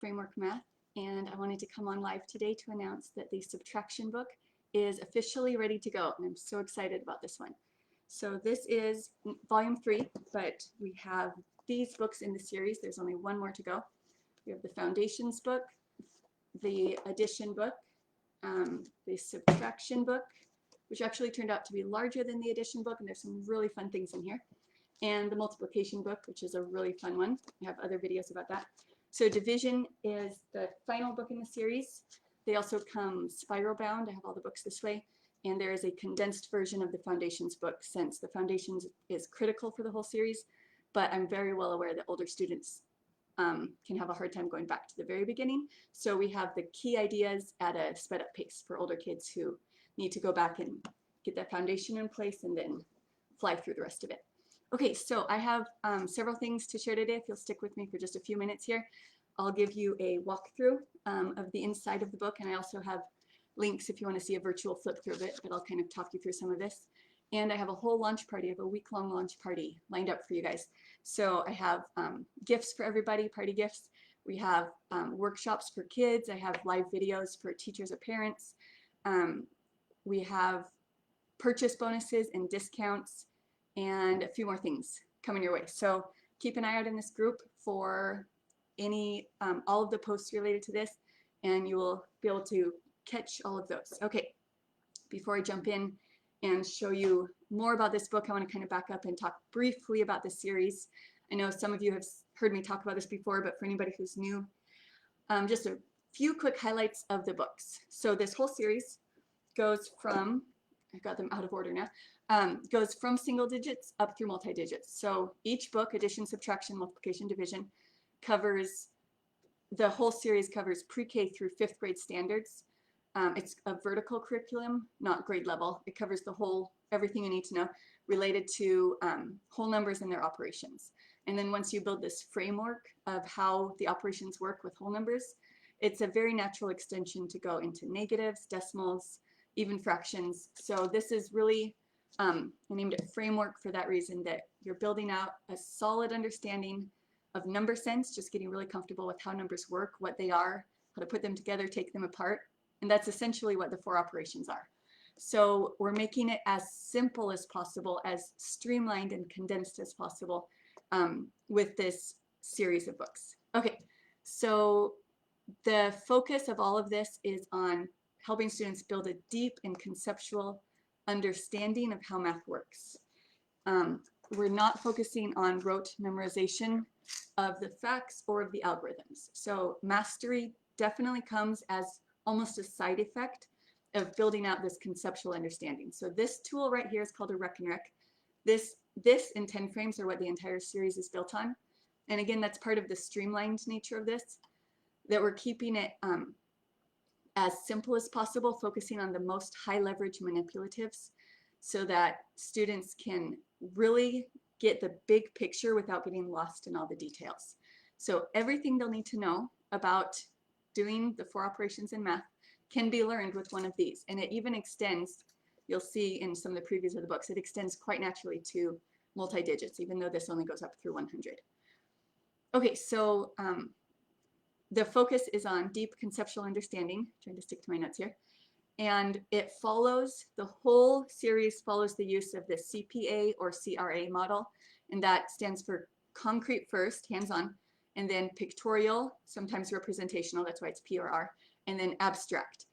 Framework Math, and I wanted to come on live today to announce that the Subtraction book is officially ready to go, and I'm so excited about this one. So this is volume 3, but we have these books in the series. There's only one more to go. We have the Foundations book, the Addition book, the Subtraction book, which actually turned out to be larger than the Addition book, and there's some really fun things in here, and the Multiplication book, which is a really fun one. I have other videos about that. So Division is the final book in the series. They also come spiral bound. I have all the books this way. And there is a condensed version of the Foundations book, since the Foundations is critical for the whole series, but I'm very well aware that older students can have a hard time going back to the very beginning. So we have the key ideas at a sped up pace for older kids who need to go back and get that foundation in place and then fly through the rest of it. Okay, so I have several things to share today. If you'll stick with me for just a few minutes here, I'll give you a walkthrough of the inside of the book, and I also have links if you want to see a virtual flip through of it, but I'll kind of talk you through some of this. And I have a whole launch party, I have a week-long launch party lined up for you guys. So I have gifts for everybody, party gifts. We have workshops for kids. I have live videos for teachers or parents. We have purchase bonuses and discounts, and a few more things coming your way. So keep an eye out in this group for any all of the posts related to this, and you will be able to catch all of those. Okay, before I jump in and show you more about this book, I want to kind of back up and talk briefly about this series. I know some of you have heard me talk about this before, but for anybody who's new, just a few quick highlights of the books. So this whole series goes from, I've got them out of order now, goes from single digits up through multi-digits. So each book, addition, subtraction, multiplication, division, covers, the whole series covers pre-K through 5th grade standards. It's a vertical curriculum, not grade level. It covers the whole, everything you need to know related to whole numbers and their operations. And then once you build this framework of how the operations work with whole numbers, it's a very natural extension to go into negatives, decimals, even fractions. So this is really, I named it framework for that reason, that you're building out a solid understanding of number sense, just getting really comfortable with how numbers work, what they are, how to put them together, take them apart. And that's essentially what the 4 operations are. So we're making it as simple as possible, as streamlined and condensed as possible with this series of books. Okay, so the focus of all of this is on helping students build a deep and conceptual understanding of how math works. We're not focusing on rote memorization of the facts or of the algorithms. So mastery definitely comes as almost a side effect of building out this conceptual understanding. So this tool right here is called a Rec and Rec. This and 10 frames are what the entire series is built on. And again, that's part of the streamlined nature of this, that we're keeping it as simple as possible, focusing on the most high leverage manipulatives so that students can really get the big picture without getting lost in all the details. So everything they'll need to know about doing the 4 operations in math can be learned with one of these. And it even extends, you'll see in some of the previews of the books, it extends quite naturally to multi-digits, even though this only goes up through 100. Okay, so the focus is on deep conceptual understanding, trying to stick to my notes here, and it follows, the whole series follows the use of the CPA or CRA model, and that stands for concrete first, hands-on, and then pictorial, sometimes representational, that's why it's P or R, and then abstract.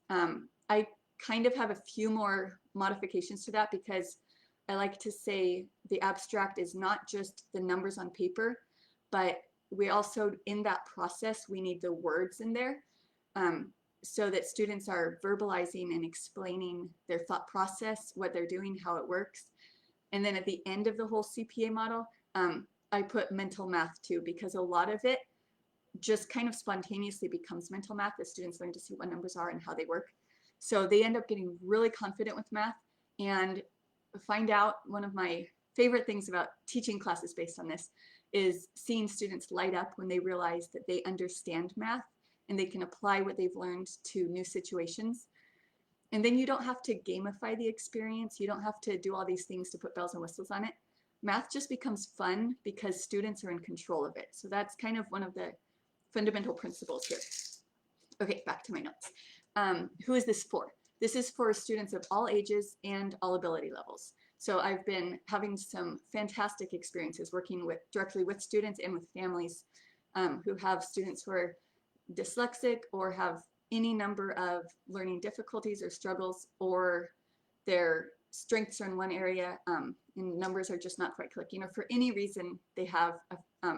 I kind of have a few more modifications to that because I like to say the abstract is not just the numbers on paper, but we also, in that process, we need the words in there so that students are verbalizing and explaining their thought process, what they're doing, how it works. And then at the end of the whole CPA model, I put mental math too, because a lot of it just kind of spontaneously becomes mental math as students learn to see what numbers are and how they work. So they end up getting really confident with math and find out, one of my favorite things about teaching classes based on this is seeing students light up when they realize that they understand math and they can apply what they've learned to new situations. And then you don't have to gamify the experience. You don't have to do all these things to put bells and whistles on it. Math just becomes fun because students are in control of it. So that's kind of one of the fundamental principles here. Okay, back to my notes. Who is this for? This is for students of all ages and all ability levels. So I've been having some fantastic experiences working directly with students and with families who have students who are dyslexic or have any number of learning difficulties or struggles, or their strengths are in one area and numbers are just not quite clicking, or for any reason they have a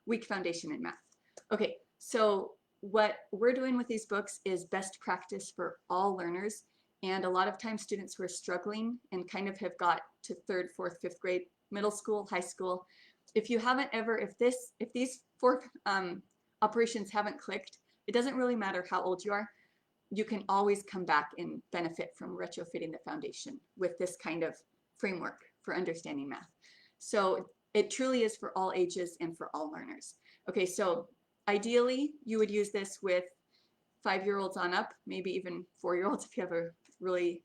weak foundation in math. Okay, so what we're doing with these books is best practice for all learners, and a lot of times students who are struggling and kind of have got to 3rd, 4th, 5th grade, middle school, high school, if you haven't ever, if these 4 operations haven't clicked, it doesn't really matter how old you are, you can always come back and benefit from retrofitting the foundation with this kind of framework for understanding math. So it truly is for all ages and for all learners. Okay, so ideally you would use this with 5-year-olds on up, maybe even 4-year-olds if you have a really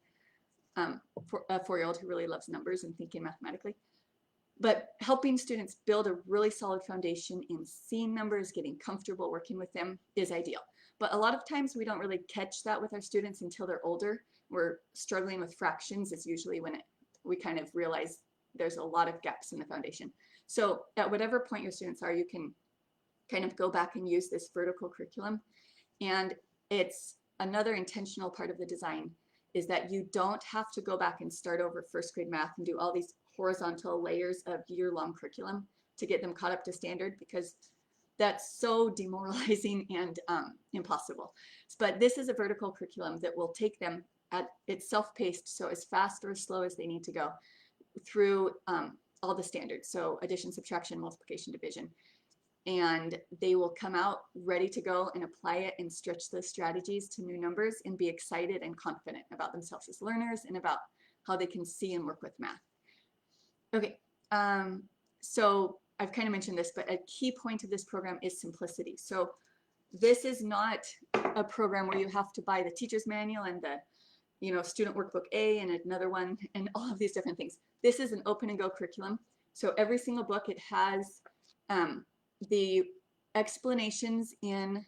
a 4-year-old who really loves numbers and thinking mathematically. But helping students build a really solid foundation in seeing numbers, getting comfortable working with them is ideal. But a lot of times we don't really catch that with our students until they're older. We're struggling with fractions is usually when we kind of realize there's a lot of gaps in the foundation. So at whatever point your students are, you can kind of go back and use this vertical curriculum. And it's another intentional part of the design is that you don't have to go back and start over 1st grade math and do all these horizontal layers of year-long curriculum to get them caught up to standard, because that's so demoralizing and impossible. But this is a vertical curriculum that will take them it's self-paced, so as fast or as slow as they need to go through all the standards, so addition, subtraction, multiplication, division, and they will come out ready to go and apply it and stretch those strategies to new numbers and be excited and confident about themselves as learners and about how they can see and work with math. Okay, so I've kind of mentioned this, but a key point of this program is simplicity. So this is not a program where you have to buy the teacher's manual and the student workbook A and another one and all of these different things. This is an open and go curriculum. So every single book, it has the explanations in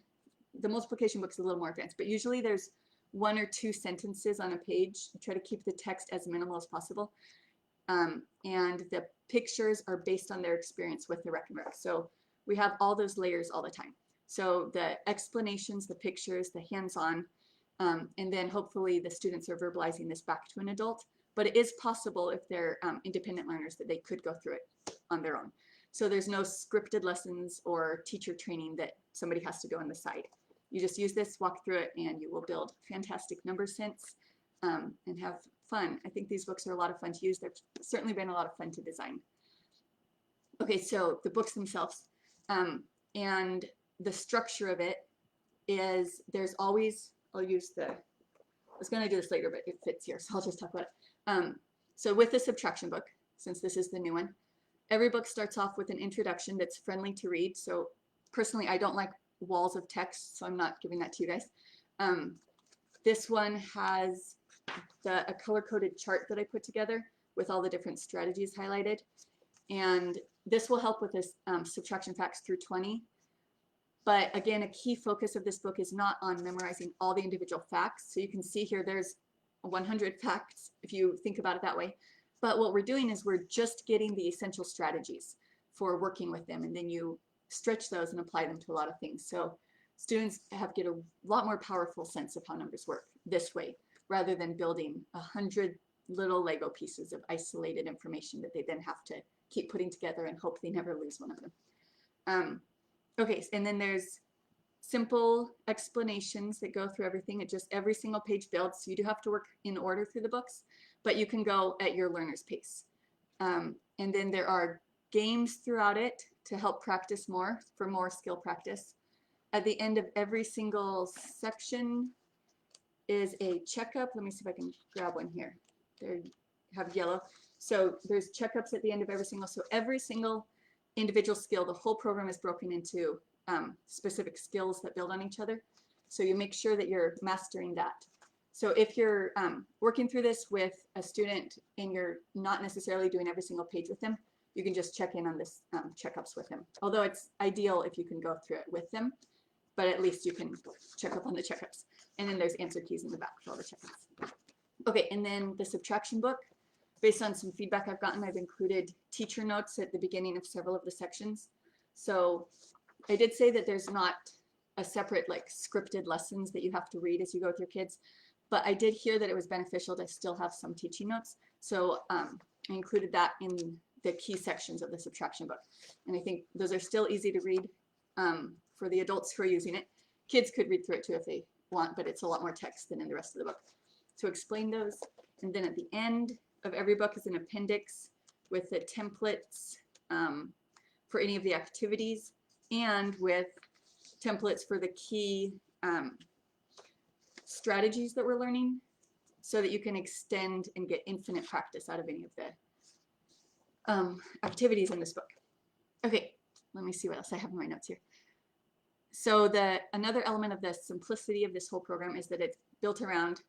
the multiplication book is a little more advanced, but usually there's 1 or 2 sentences on a page. I try to keep the text as minimal as possible. And the pictures are based on their experience with the rec and rec. So we have all those layers all the time. So the explanations, the pictures, the hands-on, and then hopefully the students are verbalizing this back to an adult. But it is possible if they're independent learners that they could go through it on their own. So there's no scripted lessons or teacher training that somebody has to go on the side. You just use this, walk through it, and you will build fantastic number sense and have fun. I think these books are a lot of fun to use. They've certainly been a lot of fun to design. Okay, so the books themselves and the structure of it is there's always, I was going to do this later, but it fits here, so I'll just talk about it. So with the subtraction book, since this is the new one, every book starts off with an introduction that's friendly to read. So personally, I don't like walls of text, so I'm not giving that to you guys. This one has a color-coded chart that I put together with all the different strategies highlighted. And this will help with this subtraction facts through 20. But again, a key focus of this book is not on memorizing all the individual facts. So you can see here there's 100 facts if you think about it that way. But what we're doing is we're just getting the essential strategies for working with them, and then you stretch those and apply them to a lot of things. So students get a lot more powerful sense of how numbers work this way, rather than building 100 little Lego pieces of isolated information that they then have to keep putting together and hope they never lose one of them. Okay, and then there's simple explanations that go through everything. It just every single page builds. So you do have to work in order through the books, but you can go at your learner's pace. And then there are games throughout it to help practice more, for more skill practice. At the end of every single section is a checkup. Let me see if I can grab one here. There you have yellow. So there's checkups at the end of every single, so every single individual skill, the whole program is broken into specific skills that build on each other. So you make sure that you're mastering that. So if you're working through this with a student and you're not necessarily doing every single page with them, you can just check in on this checkups with them. Although it's ideal if you can go through it with them. but at least you can check up on the checkups. And then there's answer keys in the back for all the checkups. Okay, and then the subtraction book, based on some feedback I've gotten, I've included teacher notes at the beginning of several of the sections. So I did say that there's not a separate like scripted lessons that you have to read as you go with your kids, but I did hear that it was beneficial to still have some teaching notes. So I included that in the key sections of the subtraction book. And I think those are still easy to read for the adults who are using it. Kids could read through it too if they want, but it's a lot more text than in the rest of the book. So explain those. And then at the end of every book is an appendix with the templates for any of the activities and with templates for the key strategies that we're learning so that you can extend and get infinite practice out of any of the activities in this book. Okay, let me see what else I have in my notes here. So another element of the simplicity of this whole program is that it's built around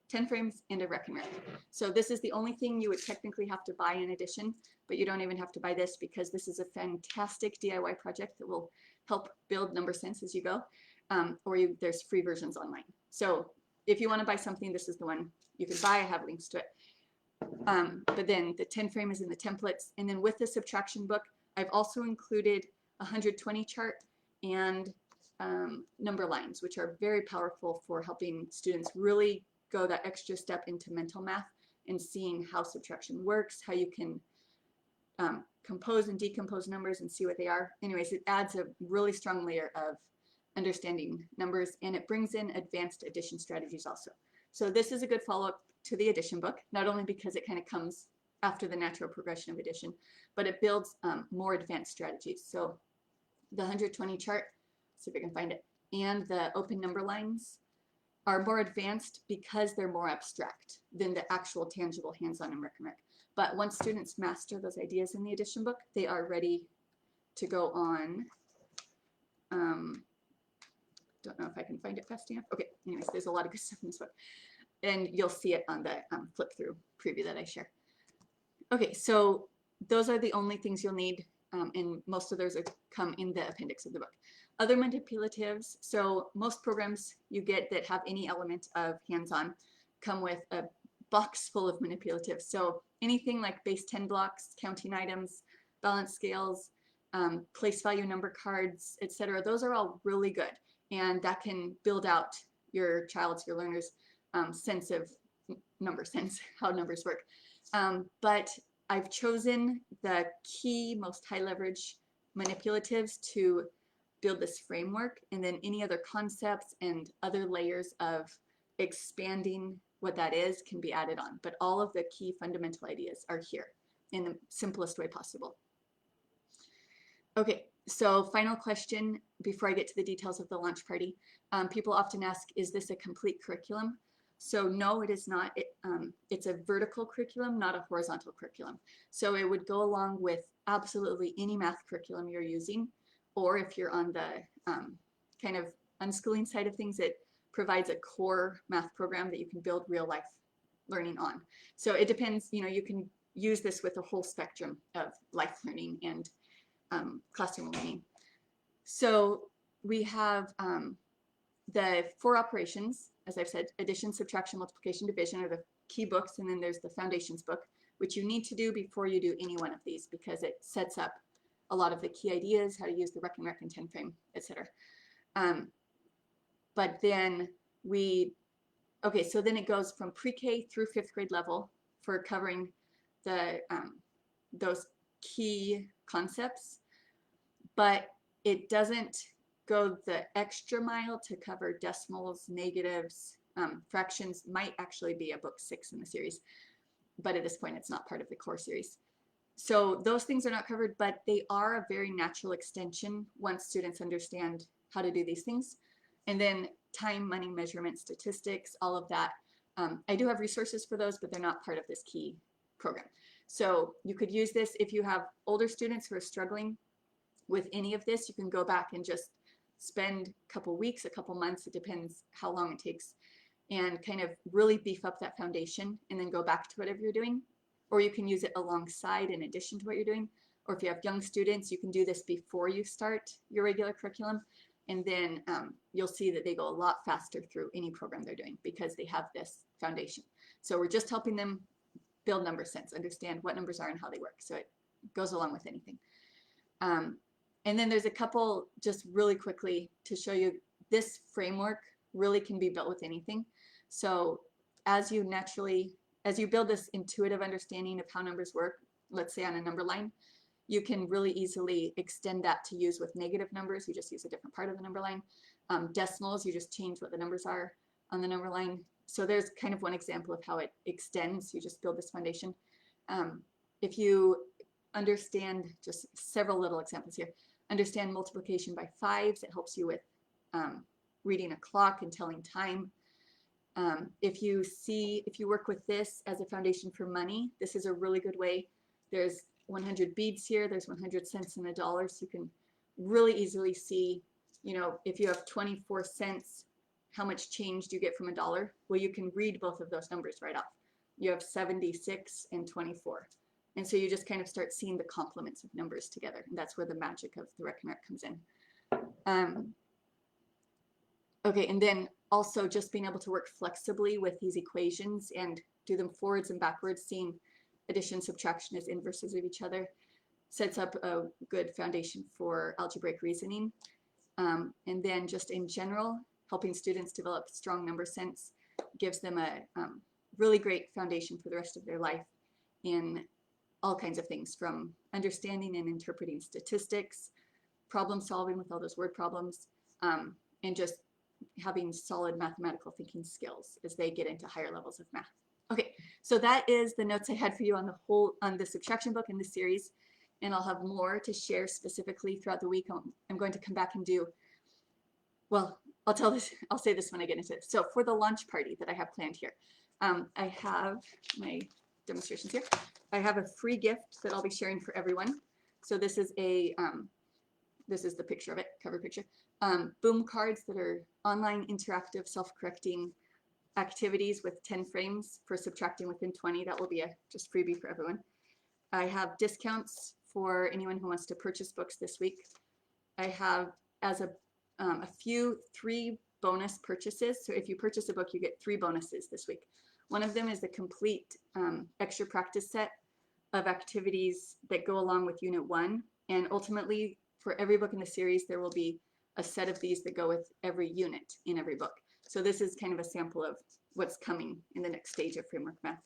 10 frames and a rec and rec. So this is the only thing you would technically have to buy in addition, but you don't even have to buy this because this is a fantastic DIY project that will help build number sense as you go, or there's free versions online. So if you want to buy something, this is the one you can buy. I have links to it. But then the 10 frame is in the templates, and then with the subtraction book, I've also included a 120 chart and number lines, which are very powerful for helping students really go that extra step into mental math and seeing how subtraction works, how you can compose and decompose numbers and see what they are. Anyways, it adds a really strong layer of understanding numbers, and it brings in advanced addition strategies also. So this is a good follow-up to the addition book, not only because it kind of comes after the natural progression of addition, but it builds more advanced strategies. So the 120 chart, see if I can find it, and the open number lines are more advanced because they're more abstract than the actual tangible hands-on and rec and rec. But once students master those ideas in the addition book, they are ready to go on. Don't know if I can find it fast enough. Okay, anyways, there's a lot of good stuff in this book. And you'll see it on the flip-through preview that I share. Okay, so those are the only things you'll need, and most of those come in the appendix of the book. Other manipulatives, so most programs you get that have any element of hands-on come with a box full of manipulatives. So anything like base 10 blocks, counting items, balance scales, place value number cards, etc. Those are all really good, and that can build out your child's, your learner's sense of number sense, how numbers work. But I've chosen the key, most high leverage manipulatives to build this framework, and then any other concepts and other layers of expanding what that is can be added on. But all of the key fundamental ideas are here in the simplest way possible. Okay, so final question before I get to the details of the launch party. People often ask, is this a complete curriculum? So no, it is not. It's a vertical curriculum, not a horizontal curriculum. So it would go along with absolutely any math curriculum you're using, or if you're on the kind of unschooling side of things, it provides a core math program that you can build real life learning on. So it depends, you can use this with a whole spectrum of life learning and classroom learning. So we have the 4 operations, as I've said: addition, subtraction, multiplication, division are the key books, and then there's the foundations book, which you need to do before you do any one of these because it sets up a lot of the key ideas, how to use the rec and rec and 10 frame, etc. But then so then it goes from pre-K through 5th grade level for covering those key concepts, but it doesn't go the extra mile to cover decimals, negatives, fractions. Might actually be a book 6 in the series, but at this point it's not part of the core series. So those things are not covered, but they are a very natural extension once students understand how to do these things. And then time, money, measurement, statistics, all of that. I do have resources for those, but they're not part of this key program. So you could use this if you have older students who are struggling with any of this. You can go back and just spend a couple weeks, a couple months, it depends how long it takes, and kind of really beef up that foundation and then go back to whatever you're doing. Or you can use it alongside in addition to what you're doing. Or if you have young students, you can do this before you start your regular curriculum and then you'll see that they go a lot faster through any program they're doing because they have this foundation. So we're just helping them build number sense, understand what numbers are and how they work. So it goes along with anything. And then there's a couple, just really quickly to show you, this framework really can be built with anything. So as you build this intuitive understanding of how numbers work, let's say on a number line, you can really easily extend that to use with negative numbers. You just use a different part of the number line. Decimals, you just change what the numbers are on the number line. So there's kind of one example of how it extends. You just build this foundation. If you understand, just several little examples here, understand multiplication by fives, it helps you with reading a clock and telling time. If you work with this as a foundation for money, this is a really good way. There's 100 beads here, there's 100 cents in a dollar, so you can really easily see, you know, if you have 24 cents, how much change do you get from a dollar? Well, you can read both of those numbers right off. You have 76 and 24. And so you just kind of start seeing the complements of numbers together. And that's where the magic of the Reckon Rec comes in. Okay, and then also just being able to work flexibly with these equations and do them forwards and backwards, seeing addition, subtraction as inverses of each other, sets up a good foundation for algebraic reasoning. And then just in general, helping students develop strong number sense gives them a really great foundation for the rest of their life in all kinds of things, from understanding and interpreting statistics, problem solving with all those word problems, and just having solid mathematical thinking skills as they get into higher levels of math. Okay, so that is the notes I had for you on the subtraction book in this series, and I'll have more to share specifically throughout the week. I'm going to come back and do, well, I'll say this when I get into it. So for the launch party that I have planned here, I have my demonstrations here. I have a free gift that I'll be sharing for everyone. So this is the picture of it, cover picture. Boom cards that are online, interactive, self-correcting activities with 10 frames for subtracting within 20. That will be a just freebie for everyone. I have discounts for anyone who wants to purchase books this week. I have as a few 3 bonus purchases. So if you purchase a book, you get 3 bonuses this week. One of them is the complete extra practice set of activities that go along with Unit 1. And ultimately, for every book in the series, there will be a set of these that go with every unit in every book. So this is kind of a sample of what's coming in the next stage of framework math.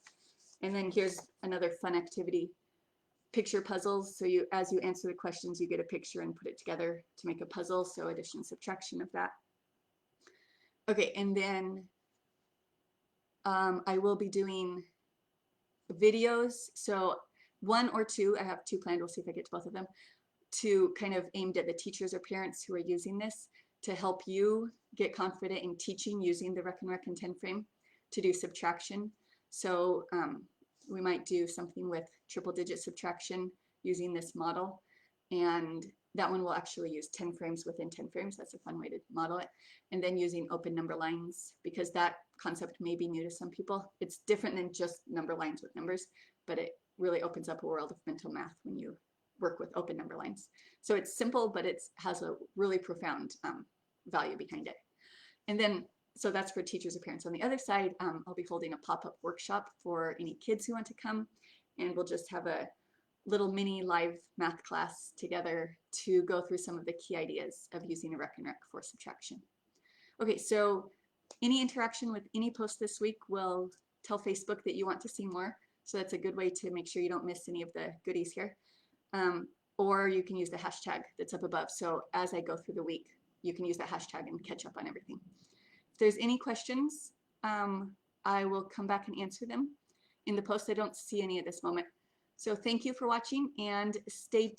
And then here's another fun activity, picture puzzles. So as you answer the questions, you get a picture and put it together to make a puzzle. So addition, subtraction of that. Okay, and then I will be doing videos. So 1 or 2, I have 2 planned. We'll see if I get to both of them, to kind of aimed at the teachers or parents who are using this to help you get confident in teaching using the Reckon Rec and 10 frame to do subtraction. So we might do something with triple digit subtraction using this model, and that one will actually use 10 frames within 10 frames. That's a fun way to model it. And then using open number lines, because that concept may be new to some people. It's different than just number lines with numbers, but it really opens up a world of mental math when you work with open number lines. So it's simple, but it has a really profound value behind it. And then, so that's for teachers or parents. On the other side, I'll be holding a pop-up workshop for any kids who want to come, and we'll just have a little mini live math class together to go through some of the key ideas of using a Reckon Rec for subtraction. Okay, so any interaction with any post this week will tell Facebook that you want to see more. So that's a good way to make sure you don't miss any of the goodies here. Or you can use the hashtag that's up above. So as I go through the week, you can use that hashtag and catch up on everything. If there's any questions, I will come back and answer them in the post. I don't see any at this moment. So thank you for watching, and stay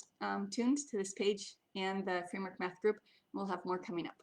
tuned to this page and the Framework Math group. We'll have more coming up.